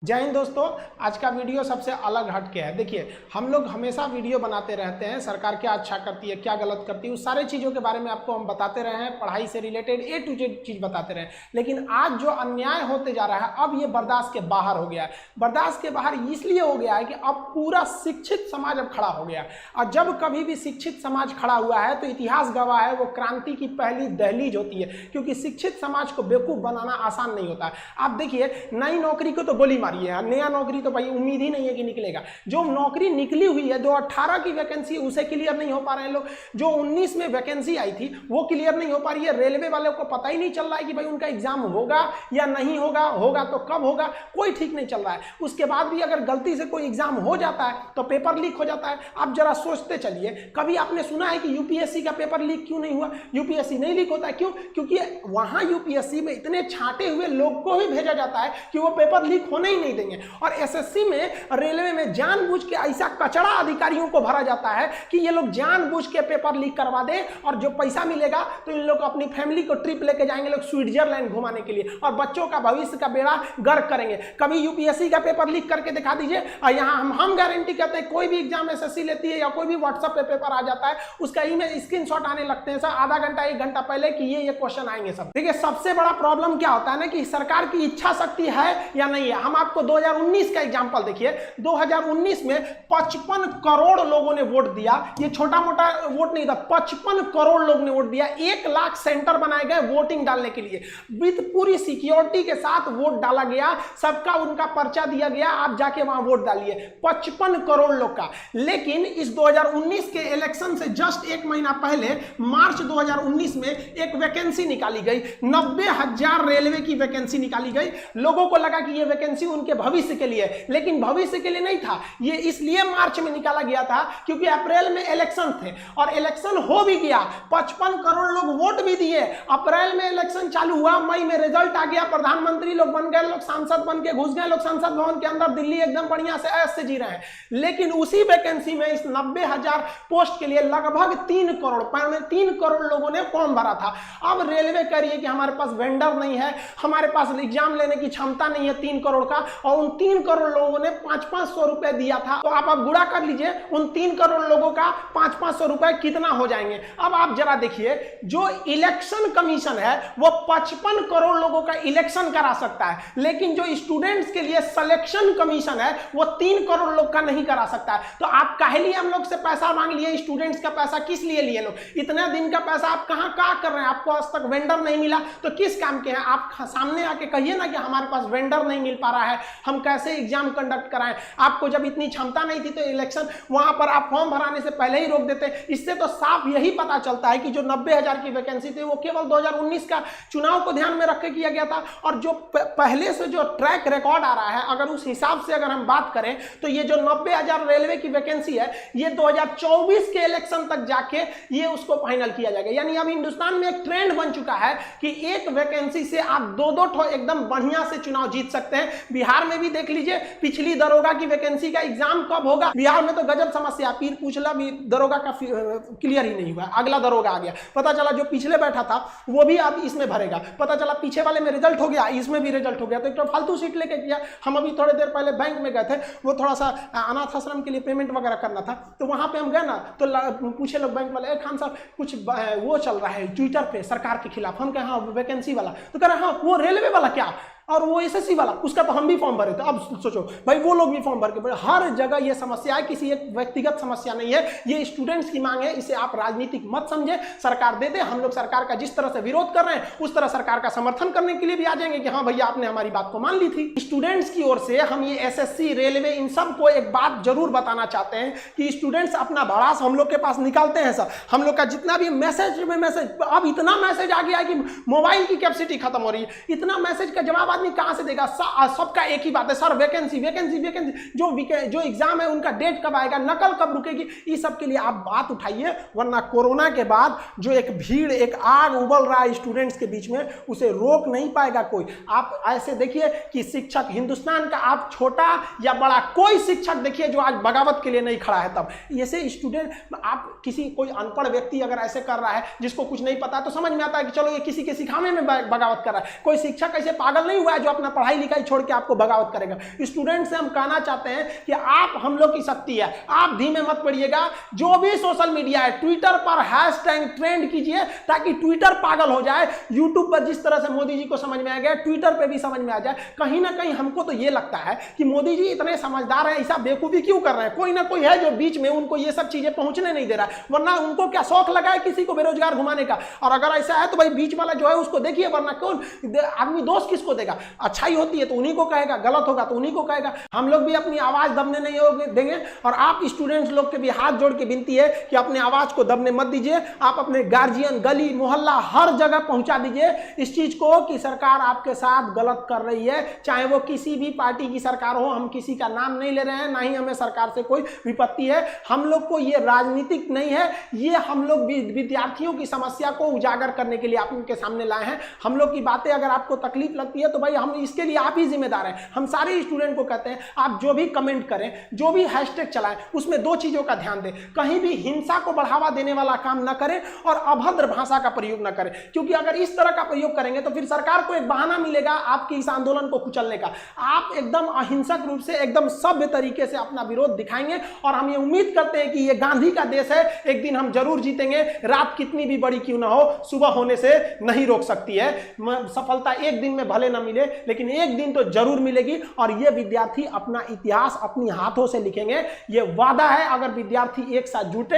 जय हिंद दोस्तों। आज का वीडियो सबसे अलग हटके है। देखिए, हम लोग हमेशा वीडियो बनाते रहते हैं, सरकार क्या अच्छा करती है, क्या गलत करती है, उस सारे चीज़ों के बारे में आपको हम बताते रहे हैं, पढ़ाई से रिलेटेड A to Z चीज़ बताते रहे हैं। लेकिन आज जो अन्याय होते जा रहा है, अब ये बर्दाश्त के बाहर हो गया है। बर्दाश्त के बाहर इसलिए हो गया है कि अब पूरा शिक्षित समाज अब खड़ा हो गया है। और जब कभी भी शिक्षित समाज खड़ा हुआ है तो इतिहास गवाह है, वो क्रांति की पहली दहलीज होती है, क्योंकि शिक्षित समाज को बेवकूफ़ बनाना आसान नहीं होता है। आप देखिए, नई नौकरी को तो गोली मारी है, नया नौकरी तो भाई उम्मीद ही नहीं है कि निकलेगा। जो नौकरी निकली हुई है, जो 18 की वैकेंसी उसे क्लियर नहीं हो पा रहे हैं लोग। जो 19 में वैकेंसी आई थी वो क्लियर नहीं हो पा रही है। रेलवे वालों को पता ही नहीं चल रहा है कि भाई उनका एग्जाम होगा या नहीं होगा, होगा तो कब होगा, कोई ठीक नहीं चल रहा है। उसके बाद भी अगर गलती से कोई एग्जाम हो जाता है तो पेपर लीक हो जाता है। आप जरा सोचते चलिए, कभी आपने सुना है कि यूपीएससी का पेपर लीक क्यों नहीं हुआ? यूपीएससी नहीं लीक होता है, क्यों? क्योंकि वहां यूपीएससी में इतने छांटे हुए लोग को ही भेजा जाता है कि वो पेपर लीक होने ही नहीं देंगे। और एसएससी में, रेलवे में जानबूझ के ऐसा कचड़ा अधिकारियों को भरा जाता है कि ये लोग जानबूझ के पेपर लीक करवा दे, और जो पैसा मिलेगा तो इन लोग अपनी फैमिली को ट्रिप लेके जाएंगे लोग स्विट्जरलैंड घुमाने के लिए, और बच्चों का भविष्य का बेड़ा गर्क करेंगे। कभी यूपीएससी का पेपर लीक करके दिखा दीजिए, और यहाँ हम गारंटी करते हैं कोई भी एग्जाम एसएससी लेती है या कोई भी व्हाट्सएप पे पेपर आ जाता है, उसका ईमेल स्क्रीनशॉट आने लगते हैं सर आधा घंटा 1 घंटा पहले कि ये क्वेश्चन आएंगे सब। देखिए, सबसे बड़ा प्रॉब्लम क्या होता है ना कि सरकार की इच्छा शक्ति है या नहीं है। हम आपको 2019 का एग्जाम्पल देखिए। 2019 में 55 करोड़ लोगों ने वोट दिया। ये छोटा मोटा वोट नहीं था, 55 करोड़ लोग ने वोट दिया। 1 लाख सेंटर बनाए गए वोटिंग डालने के लिए, विद पूरी सिक्योरिटी के साथ वोट डाला गया, सबका उनका पर्चा दिया गया, आप जाके वहां वोट डालिए। 55 करोड़ लोग का। लेकिन इस 2019 के इलेक्शन से जस्ट 1 महीना पहले मार्च 2019 में एक वैकेंसी निकाली गई, 90,000 रेलवे की वैकेंसी निकाली गई। लोगों को लगा कि यह वैकेंसी उनके भविष्य के लिए, लेकिन भविष्य के लिए नहीं था। ये इसलिए मार्च में निकाला गया था क्योंकि अप्रैल में इलेक्शन थे, और इलेक्शन हो भी गया। 55 करोड़ लोग वोट भी दिए। अप्रैल में इलेक्शन चालू हुआ, मई में रिजल्ट आ गया, प्रधानमंत्री लोग बन गए, लोग सांसद बन के घुस गए, लोग संसद भवन के अंदर, दिल्ली एकदम बढ़िया से ऐश से जी रहे हैं। लेकिन उसी वैकेंसी में इस 90,000 पोस्ट के लिए लगभग 3 करोड़ लोगों ने फॉर्म भरा था। अब रेलवे कह रही है कि हमारे पास वेंडर नहीं है, हमारे पास एग्जाम लेने की क्षमता नहीं है 3 करोड़ का, और उन 3 करोड़ लोगों ने 500-500 रुपए दिया था। तो आप गुणा कर लीजिए, उन 3 करोड़ लोगों का 500-500 रुपए कितना हो जाएंगे। अब आप जरा देखिए, जो इलेक्शन कमीशन है वो 55 करोड़ लोगों का इलेक्शन करा सकता है, लेकिन जो स्टूडेंट्स के लिए सिलेक्शन कमीशन है वो 3 करोड़ लोग का नहीं करा सकता है। तो आप काहे लिए हम लोग से पैसा मांग लिए? स्टूडेंट्स का पैसा किस लिए लिए लोग? इतने दिन का पैसा आप कहां कर रहे हैं? आपको आज तक वेंडर नहीं मिला तो किस काम के हैं आप? सामने आके कहिए ना कि हमारे पास वेंडर नहीं मिल पा रहा है, हम कैसे एग्जाम कंडक्ट कराएं। आपको जब इतनी क्षमता नहीं थी तो इलेक्शन वहां पर आप फॉर्म भराने से पहले ही रोक देते। इससे तो साफ यही पता चलता है कि जो 90,000 की वैकेंसी थी वो केवल 2019 का चुनाव को ध्यान में रख के किया गया था। और जो पहले से जो ट्रैक रिकॉर्ड आ रहा है, अगर उस हिसाब से अगर हम बात करें तो ये जो 90,000 रेलवे की वैकेंसी है, ये 2024 के इलेक्शन तक जाके ये उसको फाइनल किया जाएगा। यानी अब हिंदुस्तान में एक ट्रेंड बन चुका है कि एक वैकेंसी से आप 2-2 एकदम बढ़िया से चुनाव जीत सकते हैं। बिहार में भी देख लीजिए, पिछली दरोगा की वैकेंसी का एग्जाम कब होगा। बिहार में तो गजब समस्या, पीर पूछला भी दरोगा का क्लियर ही नहीं हुआ, अगला दरोगा आ गया। पता चला जो पिछले बैठा था वो भी अब इसमें भरेगा, पता चला पीछे वाले में रिजल्ट हो गया, इसमें भी रिजल्ट हो गया। तो एक तो फालतू सीट लेके किया। हम अभी थोड़ी देर पहले बैंक में गए थे, वो थोड़ा सा अनाथ आश्रम के लिए पेमेंट वगैरह करना था, तो वहां पे हम गए ना, तो पूछे लोग बैंक वाले, खान साहब कुछ वो चल रहा है ट्विटर पे सरकार के खिलाफ। हम कहे हाँ वैकेंसी वाला, तो कह रहे हाँ वो रेलवे वाला क्या, और वो एसएससी वाला, उसका तो हम भी फॉर्म भरे थे। अब सोचो भाई, वो लोग भी फॉर्म भर के, हर जगह ये समस्या है, किसी एक व्यक्तिगत समस्या नहीं है, ये स्टूडेंट्स की मांग है। इसे आप राजनीतिक मत समझे, सरकार दे दे। हम लोग सरकार का जिस तरह से विरोध कर रहे हैं उस तरह सरकार का समर्थन करने के लिए भी आ जाएंगे कि हाँ भैया आपने हमारी बात को मान ली थी। स्टूडेंट्स की ओर से हम ये एसएससी, रेलवे, इन सब को एक बात जरूर बताना चाहते हैं कि स्टूडेंट्स अपना भड़ास हम लोग के पास निकालते हैं सर। हम लोग का जितना भी मैसेज, अब इतना मैसेज आ गया है कि मोबाइल की कैपेसिटी खत्म हो रही है। इतना मैसेज का जवाब आदमी कहां से देगा? सबका एक ही बात है, सर वैकेंसी वैकेंसी वैकेंसी। जो एग्जाम है उनका डेट कब आएगा, नकल कब रुकेगी, इस सब के लिए आप बात उठाइए। वरना कोरोना के बाद जो एक भीड़, एक आग उबल रहा है स्टूडेंट्स के बीच में, उसे रोक नहीं पाएगा कोई। आप ऐसे देखिए कि शिक्षक, हिंदुस्तान का आप छोटा या बड़ा कोई शिक्षक देखिए जो आज बगावत के लिए नहीं खड़ा है। तब ऐसे स्टूडेंट, आप किसी कोई अनपढ़ व्यक्ति अगर ऐसे कर रहा है जिसको कुछ नहीं पता, तो समझ में आता है कि चलो ये किसी के सिखाने में बगावत कर रहा है। कोई शिक्षक ऐसे पागल नहीं हुआ है जो अपना पढ़ाई लिखाई छोड़ के आपको बगावत करेगा। स्टूडेंट से हम कहना चाहते हैं कि आप हम लोग की शक्ति है, आप धीमे मत पड़िएगा। जो भी सोशल मीडिया है, ट्विटर पर हैशटैग ट्रेंड कीजिए ताकि ट्विटर पागल हो जाए। यूट्यूब पर जिस तरह से मोदी जी को समझ में आ गया, ट्विटर पे भी समझ में आ जाए। कहीं ना कहीं हमको तो ये लगता है कि मोदी जी इतने समझदार हैं, ऐसा बेवकूफी क्यों कर रहे हैं? कोई ना कोई है जो बीच में उनको ये सब चीजें पहुंचने नहीं दे रहा है, वरना उनको क्या शौक लगा है किसी को बेरोजगार घुमाने का? और अगर ऐसा है तो भाई बीच वाला जो है उसको देखिए, वरना कौन आदमी दोस्त किसको देगा? अच्छाई होती है तो उन्हीं को कहेगा, गलत होगा तो उन्हीं को कहेगा। हम लोग भी अपनी आवाज दबने नहीं देंगे। और आप स्टूडेंट्स लोग के भी हाथ जोड़ के विनती है कि अपने आवाज को दबने मत दीजिए। आप अपने गार्जियन, गली मोहल्ला हर जगह पहुंचा दीजिए इस चीज को कि सरकार आपके साथ गलत कर रही है, चाहे वो किसी भी पार्टी की सरकार हो। हम किसी का नाम नहीं ले रहे हैं, ना ही हमें सरकार से कोई विपत्ति है। हम लोग को ये राजनीतिक नहीं है, ये हम लोग विद्यार्थियों की समस्या को उजागर करने के लिए आप उनके सामने लाए हैं। हम लोग की बातें अगर आपको तकलीफ लगती है तो भाई हम इसके लिए आप ही जिम्मेदार हैं। हम सारे स्टूडेंट को कहते हैं आप जो भी कमेंट करें, जो भी हैशटैग चलाएं, उसमें दो चीजों का ध्यान दें। कहीं भी हिंसा को बढ़ावा देने वाला काम न करें और अभद्र भाषा का प्रयोग न करें, क्योंकि अगर इस तरह का प्रयोग करेंगे तो फिर सरकार को एक बहाना मिलेगा आपके इस आंदोलन को कुचलने का। आप एकदम अहिंसक रूप से, एकदम सभ्य तरीके से अपना विरोध दिखाएंगे और हम ये उम्मीद करते हैं कि ये गांधी का देश है, एक दिन हम जरूर जीतेंगे। रात कितनी भी बड़ी क्यों ना हो, सुबह होने से नहीं रोक सकती है। सफलता एक दिन में भले ना मिले, लेकिन एक दिन तो जरूर मिलेगी और ये विद्यार्थी अपना इतिहास अपनी हाथों से लिखेंगे। ये वादा है, अगर विद्यार्थी एक साथ जुटे